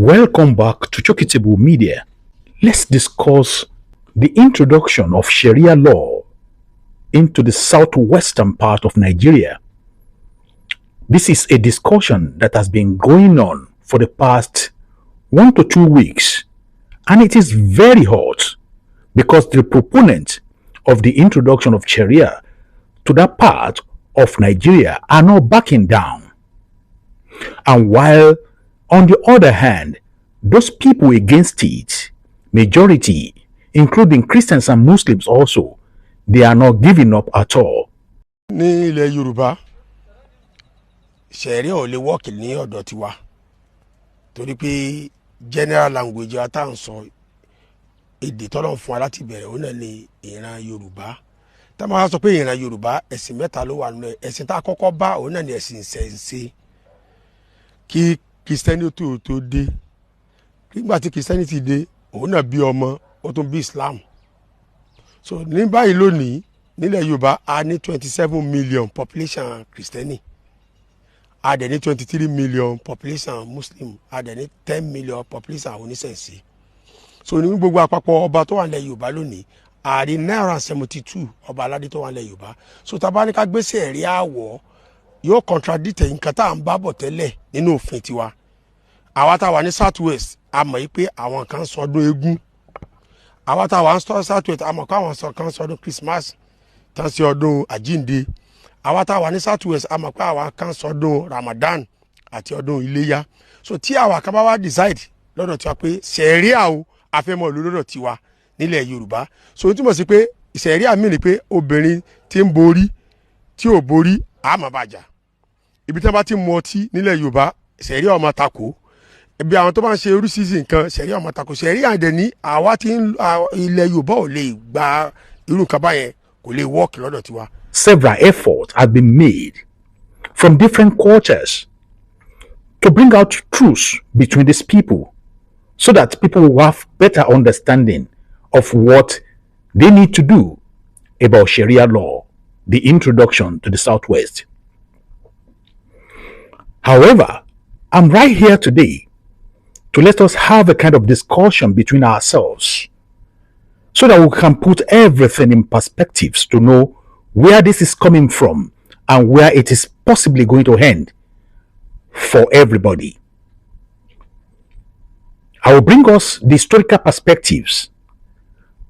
Welcome back to Chokitable Media. Let's discuss the introduction of Sharia law into the southwestern part of Nigeria. This is a discussion that has been going on for the past 1 to 2 weeks, and it is very hot because the proponents of the introduction of Sharia to that part of Nigeria are not backing down. And while on the other hand, those people against it, majority, including Christians and Muslims also, they are not giving up at all. Ní ilẹ̀ Yorùbá, Sharia ò lè work ní ọ̀dọ̀ tiwa torí pé general language wa tá à ń sọ èdè tọ́lọ̀ fún wa láti bẹ̀rẹ̀ òun náà ni ìran Yorùbá. Tá a máa sọ pé ìran Yorùbá ẹ̀sìn mẹ́ta ló wà nínú ẹ̀sìn tá a kọ́kọ́ bá òun náà ni ẹ̀sìn ìṣẹ̀ǹṣe kí Christianity tó dé. Nígbà tí Christianity dé òun náà bí ọmọ ó tún bí Islam. So ní báyìí lónìí nílẹ̀ Yorùbá a ní 27 million population Christiani, a dẹ̀ ní 23 million population Muslim, a dẹ̀ ní 10 million population oníṣẹ̀ǹṣe. So ní gbogbo àpapọ̀ ọba tó wà nílẹ̀ Yorùbá lónìí a rí 972 ọba aládé tó wà nílẹ̀ Yorùbá. So tá bá ní ká gbé Sharia wọ̀ yóò contradict nǹkan tá à ń bá bọ̀ tẹ́lẹ̀ nínú òfin tiwa. Àwa tá wà ní south west a mọ̀ yìí pé àwọn kan sọdún eégún, àwa tá wà ní south west a mọ̀ pé àwọn kan sọdún Christmas tán sí ọdún àjínde, àwa tá wà ní south west a mọ̀ pé àwa kan sọdún Ramadan àti ọdún iléyá. So tí àwa kan bá wá decide lọ́dọ̀ tiwa pé Sharia o a fẹ́ mọ̀ lọ́dọ̀ tiwa nílẹ̀ Yorùbá, so túmọ̀ sí pé Sharia mi ni pé obìnrin tí ń borí tí ò borí a máa bàjá. Ibi tí wọ́n bá ti mu ọtí nílẹ̀ Yorùbá Sharia ó máa takò, ibi àwọn tó bá ń ṣe oríṣiríṣi nǹkan Sharia ó máa takò. Sharia dẹ̀ ní àwa tí ilẹ̀ Yorùbá ò lè gba irú nǹkan báyẹn, kò lè work lọ́dọ̀ tiwa. Several efforts have been made from different quarters to bring out truth between these people so that people will have better understanding of what they need to do about Sharia law, the introduction to the Southwest. However, I'm right here today to let us have a kind of discussion between ourselves so that we can put everything in perspectives to know where this is coming from and where it is possibly going to end for everybody. I will bring us the historical perspectives,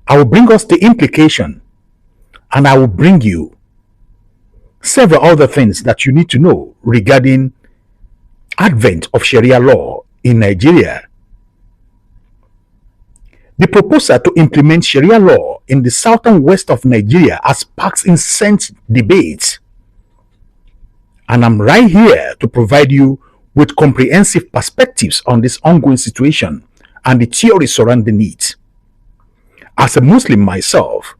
I will bring us the implication, and I will bring you several other things that you need to know regarding advent of Sharia law in Nigeria. The proposal to implement Sharia law in the southern west of Nigeria has sparked incessant debates, and I'm right here to provide you with comprehensive perspectives on this ongoing situation and the theory surrounding it. As a Muslim myself,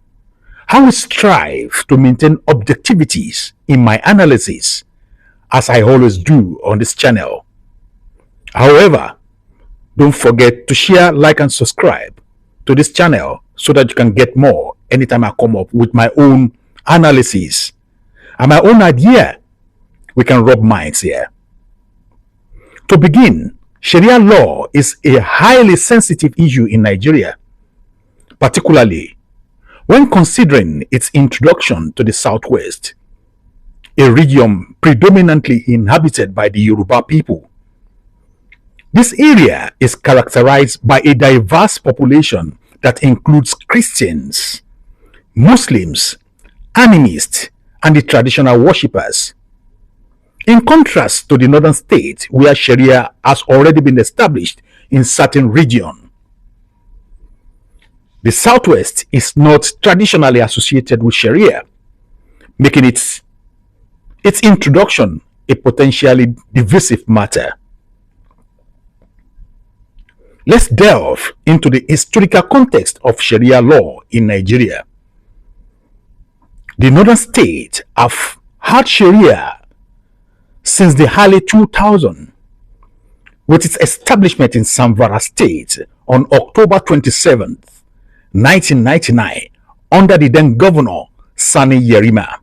I will strive to maintain objectivities in my analysis, as I always do on this channel. However, don't forget to share, like, and subscribe to this channel so that you can get more anytime I come up with my own analysis and my own idea. We can rub minds here. To begin, Sharia law is a highly sensitive issue in Nigeria, particularly when considering its introduction to the Southwest, a region predominantly inhabited by the Yoruba people. This area is characterized by a diverse population that includes Christians, Muslims, animists, and the traditional worshippers. In contrast to the northern states where Sharia has already been established in certain regions, the Southwest is not traditionally associated with Sharia, making its introduction a potentially divisive matter. Let's delve into the historical context of Sharia law in Nigeria. The northern states have had Sharia since the early 2000s, with its establishment in Zamfara State on October 27th, 1999, under the then governor Sani Yerima.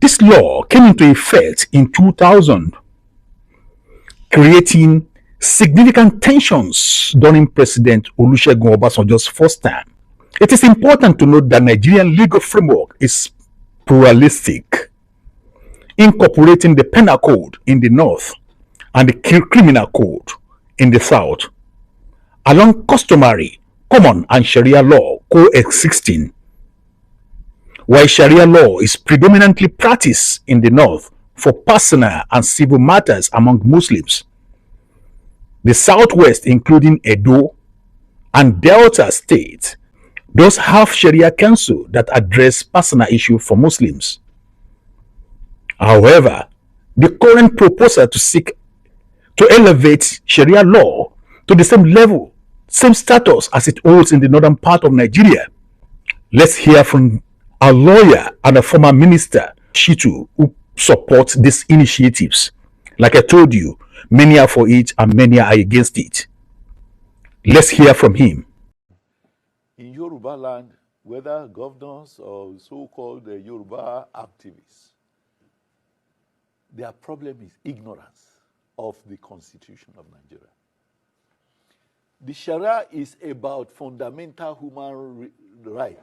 This law came into effect in 2000, creating significant tensions during President Olusegun Obasanjo's first term. It is important to note that Nigerian legal framework is pluralistic, incorporating the penal code in the north and the criminal code in the south, along customary, common, and Sharia law coexisting. While Sharia law is predominantly practiced in the north for personal and civil matters among Muslims, the southwest, including Edo and Delta states, does have Sharia council that address personal issues for Muslims. However, the current proposal to elevate Sharia law to the same level, same status as it holds in the northern part of Nigeria. Let's hear from a lawyer and a former minister, Shitu, who supports these initiatives. Like I told you, many are for it and many are against it. Let's hear from him. In Yoruba land, whether governors or so-called Yoruba activists, their problem is ignorance of the Constitution of Nigeria. The Sharia is about fundamental human right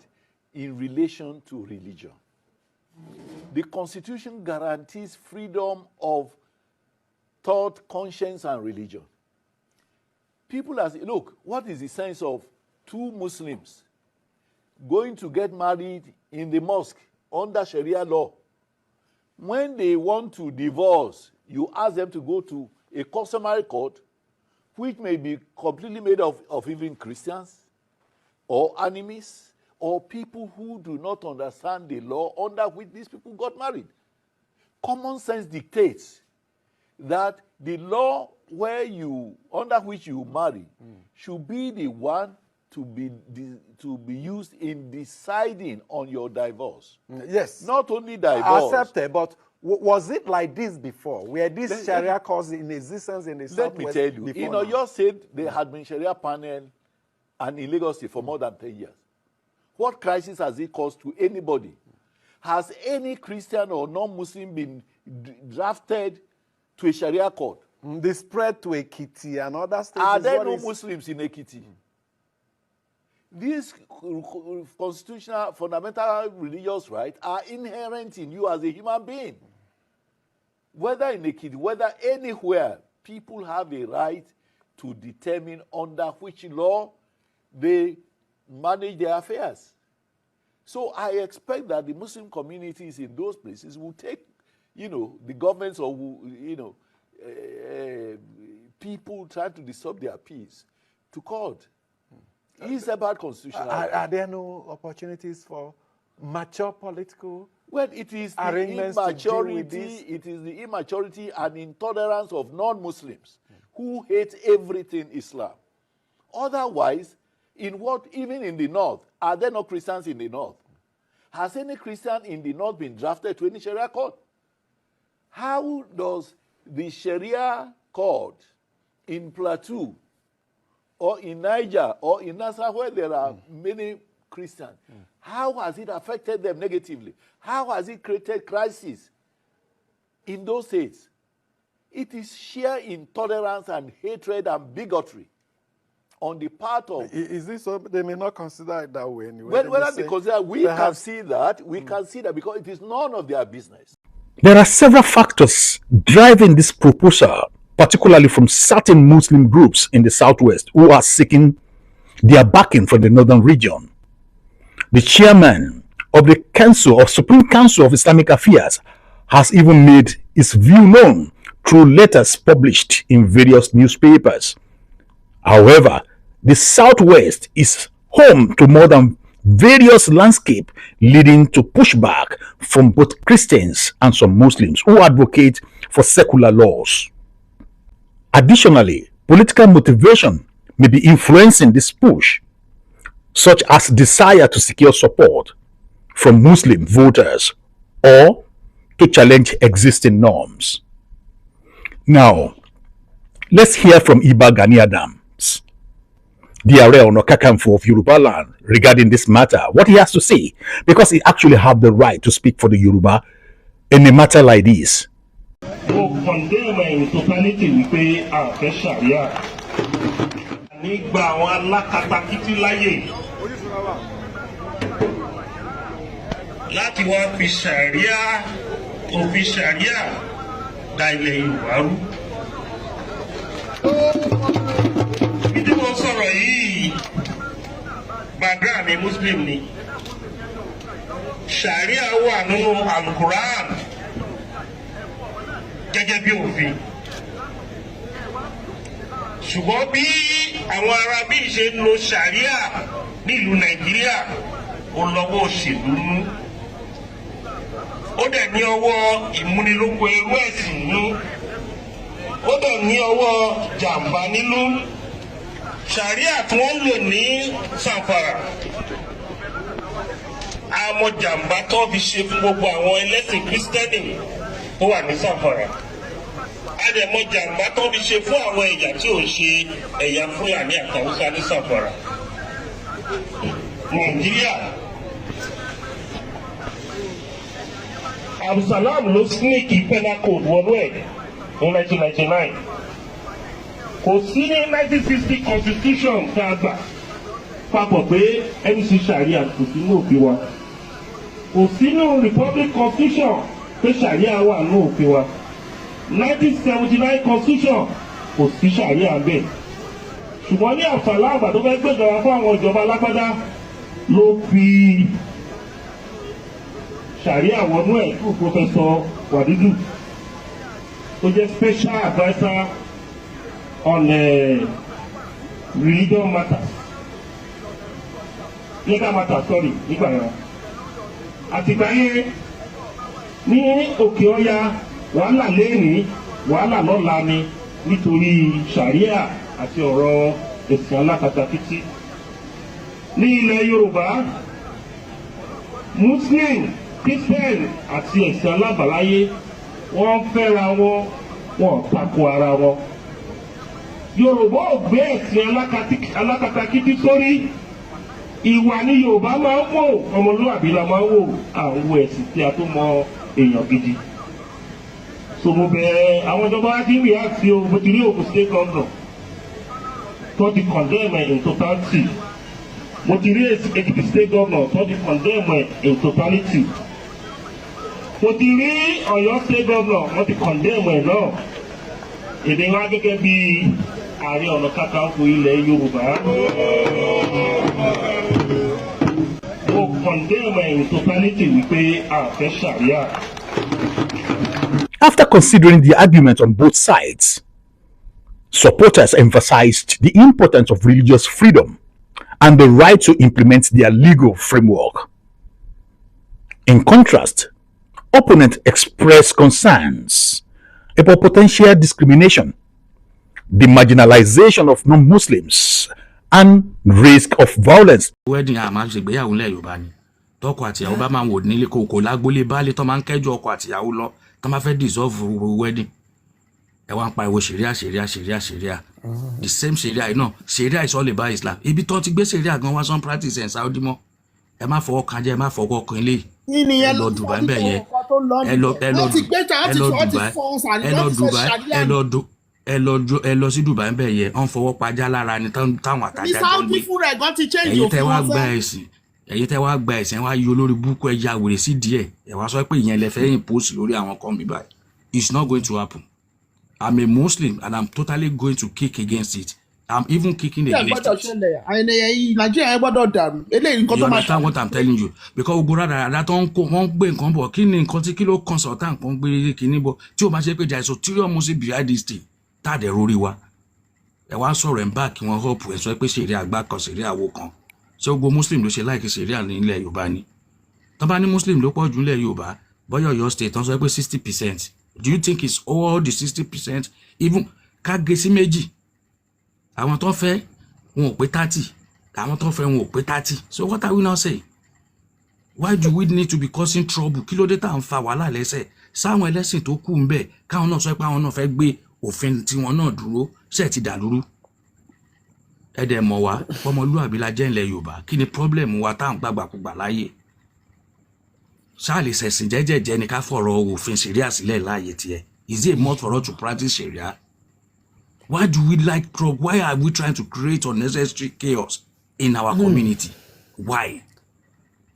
in relation to religion. The Constitution guarantees freedom of thought, conscience, and religion. People ask, look, what is the sense of two Muslims going to get married in the mosque under Sharia law? When they want to divorce, you ask them to go to a customary court, which may be completely made of even Christians or animists or people who do not understand the law under which these people got married. Common sense dictates that the law under which you marry should be the one to be used in deciding on your divorce. Yes. Not only divorce. Accepted, but was it like this before? Were these Sharia courts in existence in the Southwest? Let me tell you, in Oyo State, there had been Sharia panel and in Lagos State for more than 10 years. What crisis has it caused to anybody? Has any Christian or non-Muslim been drafted to a Sharia court? They spread to Ekiti and other states. Are there no Muslims in Ekiti? These constitutional fundamental religious rights are inherent in you as a human being. Whether in Ekiti, whether anywhere, people have a right to determine under which law they manage their affairs. So I expect that the Muslim communities in those places will take, the governments or, people trying to disturb their peace to court. It's about constitutional. Are there no opportunities for mature political it is arrangements the to deal with immaturity. this? It is the immaturity and intolerance of non-Muslims who hate everything Islam. Otherwise, even in the north, are there no Christians in the north? Has any Christian in the north been drafted to any Sharia court? How does the Sharia court in Plateau or in Niger or in Nassau, where there are many Christians, how has it affected them negatively? How has it created crisis in those states? It is sheer intolerance and hatred and bigotry on the part of... Is this so? They may not consider it that way anyway. Whether they consider, we can see that because it is none of their business. There are several factors driving this proposal, particularly from certain Muslim groups in the southwest who are seeking their backing from the northern region. The chairman of the Supreme Council of Islamic Affairs has even made his view known through letters published in various newspapers. However, the southwest is home to more than various landscapes leading to pushback from both Christians and some Muslims who advocate for secular laws. Additionally, political motivation may be influencing this push, such as desire to secure support from Muslim voters or to challenge existing norms. Now, let's hear from Iba Gani Adams, the Ààrẹ Ọ̀nà Kakanfò of Yoruba land, regarding this matter, what he has to say, because he actually have the right to speak for the Yoruba in a matter like this. Will condemn and in totality wípé a fẹ́ Sharia. Nígbà àwọn alákatakítí láyè láti wá fi Sharia òfin Sharia da ilẹ̀ Yorùbá rú. Bí tí mo sọ̀rọ̀ yìí background mi Muslim ni. Sharia wà nínú Al-Quran gẹ́gẹ́ bí òfin. Ṣùgbọ́n bí àwọn ará bí ṣe ń lo Sharia nílùú Nàìjíríà ó lọ́wọ́ òṣèlú nú. Ó dẹ̀ ní ọwọ́ ìmúnilóko ẹrú ẹ̀sìn nú. Ó dẹ̀ ní ọwọ́ jàǹbá nínú. Sharia tí wọ́n lò ní Zamfara. Àmọ́ jàǹbá tó fi ṣe fún gbogbo àwọn ẹlẹ́sìn Kristẹni tó wà ní Zamfara. Àdẹ̀mọ́ jàǹbá tó fi ṣe fún àwọn ẹ̀yà tí ò ṣe ẹ̀yà Fúlàní àtàwùsá ní Zamfara. Nàìjíríà. Abdulsalam ló sneak penal code wọnú ẹ̀ ní 1999. Kò sí ní 1960 constitution tá a gbà papọ̀ pé ẹni sí Sharia kò sí ní òfin wa. Kò sínú Republic Constitution pé Sharia wà ní òfin wa. 1979 Constitution kò sí Sharia bẹ́ẹ̀. Ṣùgbọ́n ní àfàlà àgbà tó fẹ́ gbẹ̀jọba fún àwọn ìjọba alágbádá ló fi Sharia wọnú ẹ̀ fún Professor Wadidu tó jẹ́ special adviser on religion matters. Legal matters, sorry, nígbà yẹn. Àtìgbà yẹn ní òkè ọya wàhálà lẹ́ẹ̀ni wàhálà lọ́la ni nítorí Sharia àti ọ̀rọ̀ ẹ̀sìn alákatakítí. Ní ilẹ̀ Yorùbá, Muslim, Christian àti ẹ̀sìn alábàláyé wọ́n fẹ́ra wọn, wọ́n tako ara wọn. Yorùbá ò gbé ẹ̀sìn alákatakítí sórí. Ìwà ni Yorùbá máa ń wò, ọmọlúwàbí la máa ń wò, àwọn ẹ̀sìn tí a tó mọ èèyàn gidi. So mo bẹ̀ àwọn ìjọba wá sí ìwé àti o, mo ti rí Ògùn state governor tó ti condemn in totality. Mo ti rí Èkìtì state governor tó ti condemn in totality. Mo ti rí Ọ̀yọ́ state governor wọ́n ti condemn náà. Èdè wa gẹ́gẹ́ bí Ààrẹ Ọ̀nà Kakanfò ilẹ̀ Yorùbá. Mo condemn in totality wípé a fẹ́ Sharia. After considering the argument on both sides, supporters emphasized the importance of religious freedom and the right to implement their legal framework. In contrast, opponents expressed concerns about potential discrimination, the marginalization of non-Muslims, and risk of violence. Wedding àmà ṣègbéyàwó ńlẹ̀ Yorùbá ni tọkọ àtìyàwó bá máa wò nílé kòkò lágbólé baálé tó máa ń kẹ́jọ́ ọkọ àtìyàwó lọ tó máa fẹ́ dissolve wedding. Ẹ wá ń pariwo Sharia. The same Sharia náà. Sharia is all about Islam. Ibi tó ti gbé Sharia gan wá sọ́n practice ẹ̀ Saudi mọ́. Ẹ má fọwọ́ kan jẹ́, ẹ má fọwọ́ kan ilé. Ẹ lọ Dubai ńbẹ̀ yẹn. Ẹ lọ sí Dubai ńbẹ̀ yẹn. Wọ́n fọwọ́ pajá lára ni táwọn àtàjà jọ ń gbé. Ẹ̀yin tẹ́ wá gba ẹ̀sìn wá yọ lórí búkú ẹja wèrè sí díẹ̀. Ẹ wá sọ pé ìyẹn lẹ fẹ́ impose lórí àwọn kan mi báyìí. It's not going to happen. I'm a Muslim and I'm totally going to kick against it. I'm even kicking against it. You understand what I'm telling you? Because that won't be combo. Kí ló consultant kan gbé kíní bọ̀ tí ó bá ṣe pé there is a serious Muslim behind this thing. Tá dẹ̀ rori wa. Ẹ wá sọ̀rọ̀ ń bá kí wọ́n hope ẹ sọ pé Sharia àgbà kan Sharia àwo kan. Ṣé gbogbo Muslim ló ṣe like Sharia ní ilẹ̀ Yorùbá ni? Tán bá ní Muslim ló pọ̀ jù nílẹ̀ Yorùbá, bọ́yọ̀ Ọ̀yọ́ state tán sọ pé 60%. Do you think it's all the 60%? Even ká gé sí méjì. Àwọn tó fẹ́ wọn ò pé 30. Àwọn tó fẹ́ wọn ò pé 30. So what are we now saying? Why do we need to be causing trouble? Kí ló dé tá ń fa wàhálà lẹ́sẹ̀? Sáwọn ẹlẹ́sìn tó kù ńbẹ̀ káwọn náà sọ pé àwọn náà fẹ́ gbé òfin tí wọn náà dúró ṣe ti dàlúrú. Ẹ dẹ̀ mọ̀ wá ọmọlúwàbí la jẹ́ ilẹ̀ Yorùbá. Kí ni problem wa tá ń gbàgbàkúgbà láyé? Ṣá lè ṣẹ̀sìn jẹ́jẹ́jẹ́ ni ká fọ̀rọ̀ òfin Sharia sílẹ̀ láàyè tiẹ̀. Is it a must for us to practice Sharia? Why do we like trouble? Why are we trying to create unnecessary chaos in our community? Why?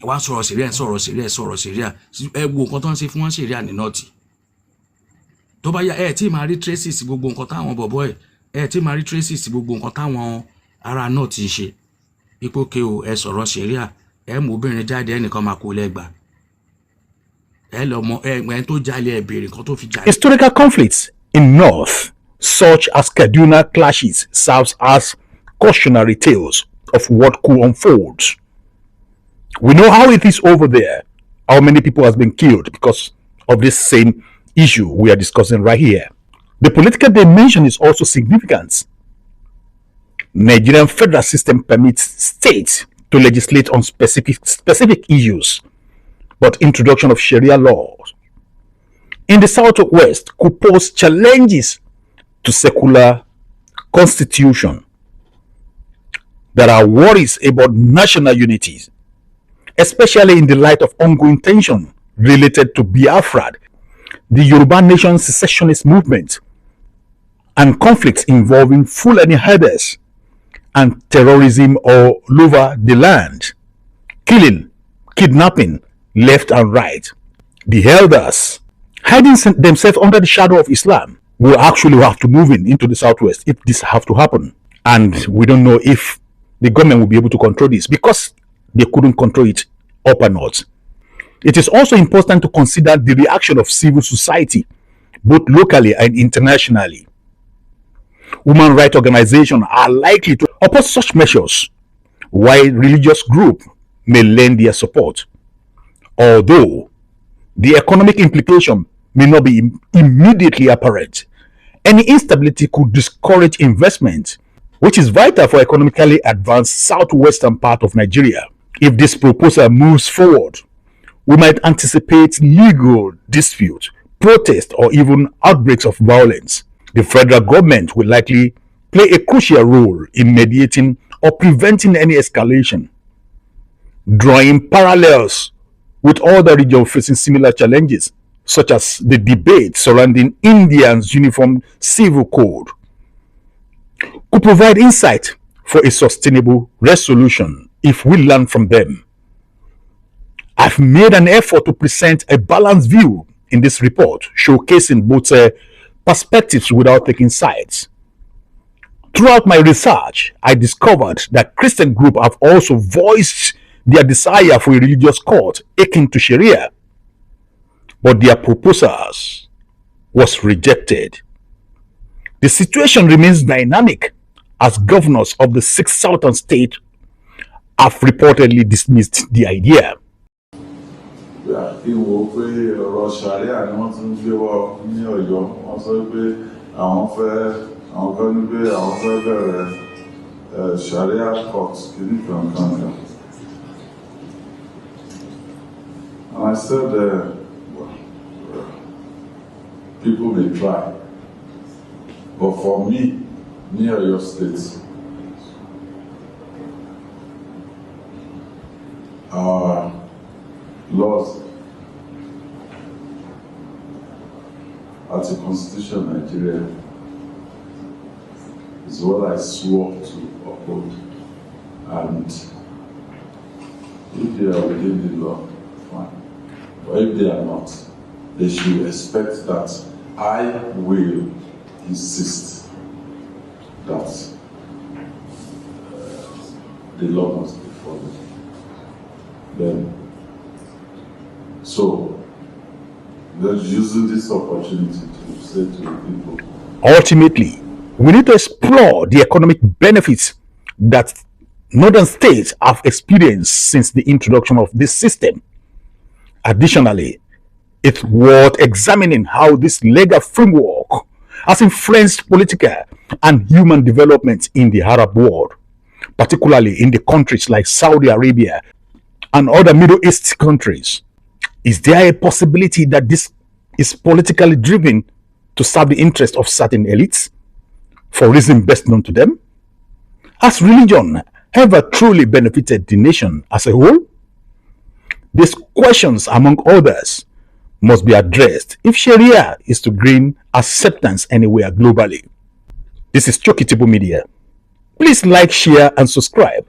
Wá sọ̀rọ̀ Sharia sọ̀rọ̀ Sharia ẹ wo nǹkan tó ń ṣe fún wọn Sharia ní nọ́ọ̀tì tó bá yá ẹ tí máa rí traces gbogbo nǹkan táwọn bọ̀bọ̀ ẹ tí máa rí traces gbogbo nǹkan táwọn ará nọ́ọ̀tì ń ṣe ipò ke o ẹ sọ̀rọ̀ Sharia ẹ mú obìnrin jáde ẹnìkan máa kó lẹ́gbàá ẹ lọ mọ ẹ tó jalè ẹ béèrè nǹkan tó fi jalè. Historical conflicts in North, such as Kaduna clashes, serves as cautionary tales of what could unfold. We know how it is over there, how many people has been killed because of this same issue we are discussing right here. The political dimension is also significant. Nigerian federal system permits states to legislate on specific issues, but introduction of Sharia laws in the Southwest could pose challenges to secular constitution. There are worries about national unity, especially in the light of ongoing tension related to Biafra, the Yoruba nation secessionist movement, and conflicts involving Fulani herders and terrorism all over the land, killing, kidnapping left and right. The elders, hiding themselves under the shadow of Islam, will actually have to move into the Southwest if this have to happen. And we don't know if the government will be able to control this because they couldn't control it up or not. It is also important to consider the reaction of civil society, both locally and internationally. Human rights organizations are likely to oppose such measures, while religious groups may lend their support. Although the economic implication may not be immediately apparent, any instability could discourage investment, which is vital for economically advanced southwestern part of Nigeria. If this proposal moves forward, we might anticipate legal dispute, protest, or even outbreaks of violence. The federal government will likely play a crucial role in mediating or preventing any escalation, drawing parallels with other regions facing similar challenges, such as the debate surrounding India's uniform civil code, could provide insight for a sustainable resolution if we learn from them. I've made an effort to present a balanced view in this report, showcasing both perspectives without taking sides. Throughout my research, I discovered that Christian groups have also voiced their desire for a religious court akin to Sharia, but their proposals was rejected. The situation remains dynamic as governors of the 6 southern states have reportedly dismissed the idea. Ìwò pé ọ̀rọ̀ Sharia ni wọ́n tún gbé wọ ní Ọ̀yọ́, wọ́n sọ pé àwọn kan ní pé àwọn fẹ́ bẹ̀rẹ̀ Sharia court kìíní kankan. And I said, people may try, but for me, near your state, our laws at the Constitution of Nigeria is what I swore to uphold, and if they are within the law, fine. But if they are not, they should expect that I will insist that the law must be followed. Then, so, they're using this opportunity to say to the people. Ultimately, we need to explore the economic benefits that northern states have experienced since the introduction of this system. Additionally, it's worth examining how this legal framework has influenced political and human development in the Arab world, particularly in the countries like Saudi Arabia and other Middle East countries. Is there a possibility that this is politically driven to serve the interest of certain elites for reasons best known to them? Has religion ever truly benefited the nation as a whole? These questions, among others, must be addressed if Sharia is to gain acceptance anywhere globally. This is Chokitibu Media. Please like, share, and subscribe.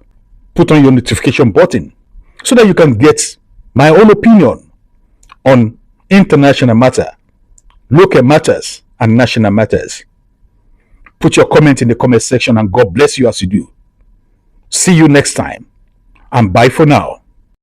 Put on your notification button so that you can get my own opinion on international matter, local matters, and national matters. Put your comment in the comment section, and God bless you as you do. See you next time, and bye for now.